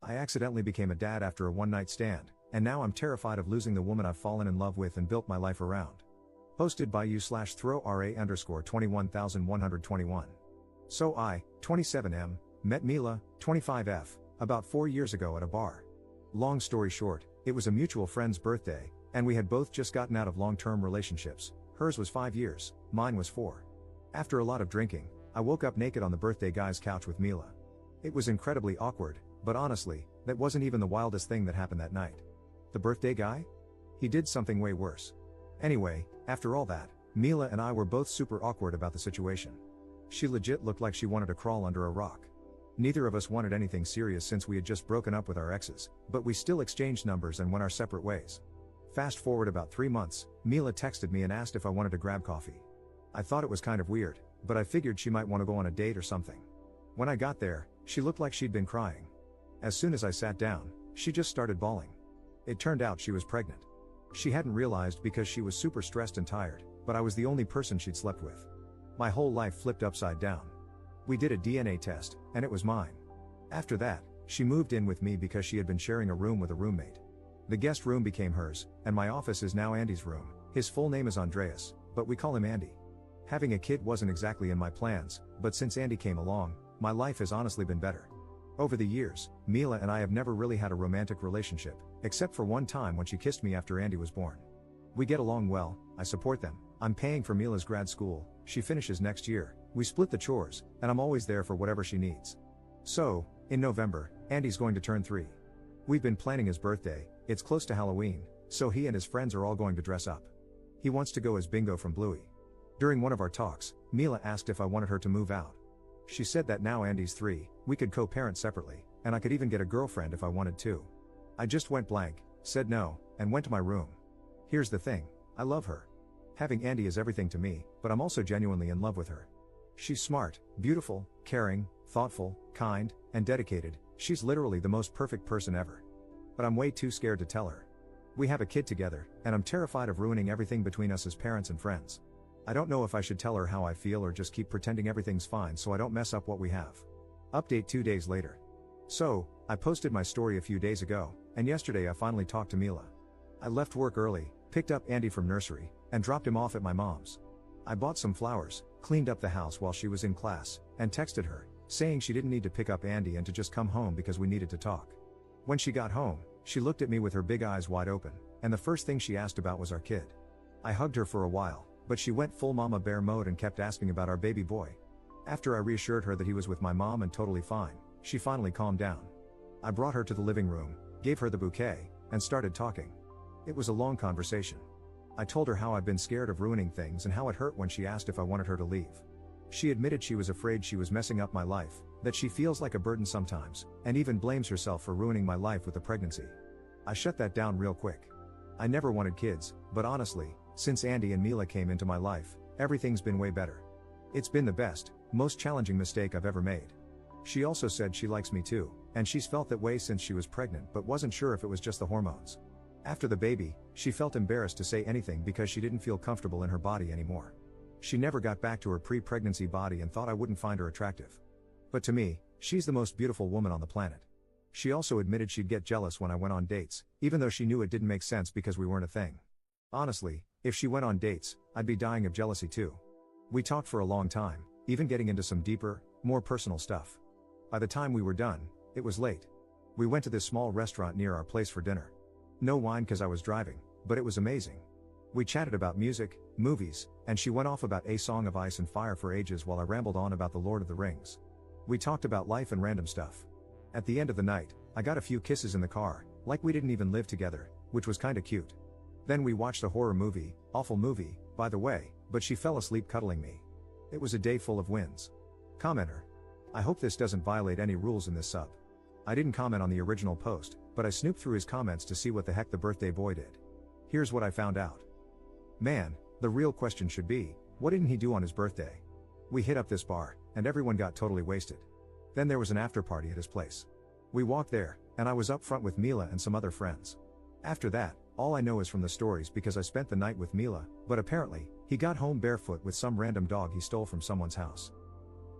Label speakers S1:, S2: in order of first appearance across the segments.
S1: I accidentally became a dad after a one-night stand, and now I'm terrified of losing the woman I've fallen in love with and built my life around. Posted by u/throw_ra_21121. So I, 27M, met Mila, 25F, about 4 years ago at a bar. Long story short, it was a mutual friend's birthday, and we had both just gotten out of long-term relationships. Hers was 5 years, mine was 4. After a lot of drinking, I woke up naked on the birthday guy's couch with Mila. It was incredibly awkward, but honestly, that wasn't even the wildest thing that happened that night. The birthday guy? He did something way worse. Anyway, after all that, Mila and I were both super awkward about the situation. She legit looked like she wanted to crawl under a rock. Neither of us wanted anything serious since we had just broken up with our exes, but we still exchanged numbers and went our separate ways. Fast forward about 3 months, Mila texted me and asked if I wanted to grab coffee. I thought it was kind of weird, but I figured she might want to go on a date or something. When I got there, she looked like she'd been crying. As soon as I sat down, she just started bawling. It turned out she was pregnant. She hadn't realized because she was super stressed and tired, but I was the only person she'd slept with. My whole life flipped upside down. We did a DNA test, and it was mine. After that, she moved in with me because she had been sharing a room with a roommate. The guest room became hers, and my office is now Andy's room. His full name is Andreas, but we call him Andy. Having a kid wasn't exactly in my plans, but since Andy came along, my life has honestly been better. Over the years, Mila and I have never really had a romantic relationship, except for one time when she kissed me after Andy was born. We get along well, I support them, I'm paying for Mila's grad school, she finishes next year, we split the chores, and I'm always there for whatever she needs. So, in November, Andy's going to turn 3. We've been planning his birthday, it's close to Halloween, so he and his friends are all going to dress up. He wants to go as Bingo from Bluey. During one of our talks, Mila asked if I wanted her to move out. She said that now Andy's 3, we could co-parent separately, and I could even get a girlfriend if I wanted to. I just went blank, said no, and went to my room. Here's the thing, I love her. Having Andy is everything to me, but I'm also genuinely in love with her. She's smart, beautiful, caring, thoughtful, kind, and dedicated, she's literally the most perfect person ever. But I'm way too scared to tell her. We have a kid together, and I'm terrified of ruining everything between us as parents and friends. I don't know if I should tell her how I feel or just keep pretending everything's fine so I don't mess up what we have. Update 2 days later. So, I posted my story a few days ago, and yesterday I finally talked to Mila. I left work early, picked up Andy from nursery, and dropped him off at my mom's. I bought some flowers, cleaned up the house while she was in class, and texted her, saying she didn't need to pick up Andy and to just come home because we needed to talk. When she got home, she looked at me with her big eyes wide open, and the first thing she asked about was our kid. I hugged her for a while, but she went full mama bear mode and kept asking about our baby boy. After I reassured her that he was with my mom and totally fine, she finally calmed down. I brought her to the living room, gave her the bouquet, and started talking. It was a long conversation. I told her how I'd been scared of ruining things and how it hurt when she asked if I wanted her to leave. She admitted she was afraid she was messing up my life, that she feels like a burden sometimes, and even blames herself for ruining my life with the pregnancy. I shut that down real quick. I never wanted kids, but honestly, since Andy and Mila came into my life, everything's been way better. It's been the best, most challenging mistake I've ever made. She also said she likes me too, and she's felt that way since she was pregnant but wasn't sure if it was just the hormones. After the baby, she felt embarrassed to say anything because she didn't feel comfortable in her body anymore. She never got back to her pre-pregnancy body and thought I wouldn't find her attractive. But to me, she's the most beautiful woman on the planet. She also admitted she'd get jealous when I went on dates, even though she knew it didn't make sense because we weren't a thing. Honestly, if she went on dates, I'd be dying of jealousy too. We talked for a long time, even getting into some deeper, more personal stuff. By the time we were done, it was late. We went to this small restaurant near our place for dinner. No wine cause I was driving, but it was amazing. We chatted about music, movies, and she went off about A Song of Ice and Fire for ages while I rambled on about the Lord of the Rings. We talked about life and random stuff. At the end of the night, I got a few kisses in the car, like we didn't even live together, which was kinda cute. Then we watched a horror movie, awful movie, by the way, but she fell asleep cuddling me. It was a day full of wins. Commenter. I hope this doesn't violate any rules in this sub. I didn't comment on the original post, but I snooped through his comments to see what the heck the birthday boy did. Here's what I found out. Man, the real question should be, what didn't he do on his birthday? We hit up this bar, and everyone got totally wasted. Then there was an after party at his place. We walked there, and I was up front with Mila and some other friends. After that, all I know is from the stories because I spent the night with Mila, but apparently, he got home barefoot with some random dog he stole from someone's house.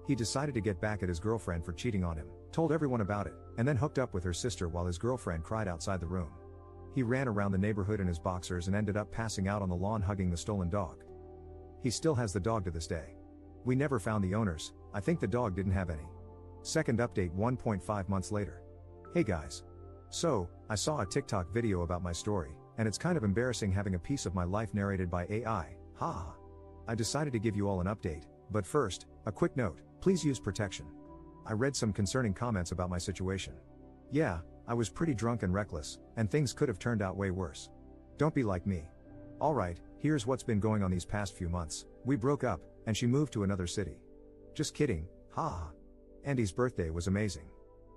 S1: He decided to get back at his girlfriend for cheating on him, told everyone about it, and then hooked up with her sister while his girlfriend cried outside the room. He ran around the neighborhood in his boxers and ended up passing out on the lawn hugging the stolen dog. He still has the dog to this day. We never found the owners, I think the dog didn't have any. Second update 1.5 months later. Hey guys. So, I saw a TikTok video about my story, and it's kind of embarrassing having a piece of my life narrated by AI, haha. I decided to give you all an update, but first, a quick note, please use protection. I read some concerning comments about my situation. Yeah, I was pretty drunk and reckless, and things could have turned out way worse. Don't be like me. Alright, here's what's been going on these past few months. We broke up, and she moved to another city. Just kidding, haha. Andy's birthday was amazing.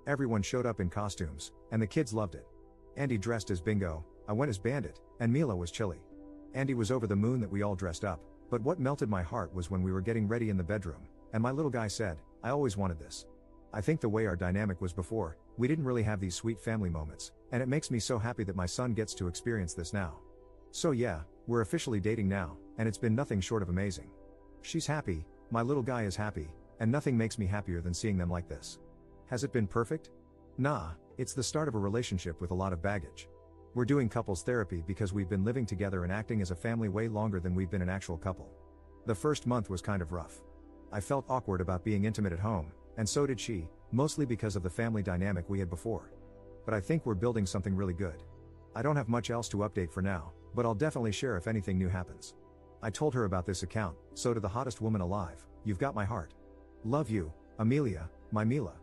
S1: Everyone showed up in costumes, and the kids loved it. Andy dressed as Bingo, I went as Bandit, and Mila was Chili. Andy was over the moon that we all dressed up, but what melted my heart was when we were getting ready in the bedroom, and my little guy said, I always wanted this. I think the way our dynamic was before, we didn't really have these sweet family moments, and it makes me so happy that my son gets to experience this now. So yeah, we're officially dating now, and it's been nothing short of amazing. She's happy, my little guy is happy, and nothing makes me happier than seeing them like this. Has it been perfect? Nah, it's the start of a relationship with a lot of baggage. We're doing couples therapy because we've been living together and acting as a family way longer than we've been an actual couple. The first month was kind of rough. I felt awkward about being intimate at home, and so did she, mostly because of the family dynamic we had before. But I think we're building something really good. I don't have much else to update for now, but I'll definitely share if anything new happens. I told her about this account, so to the hottest woman alive, you've got my heart. Love you, Amelia, my Mila.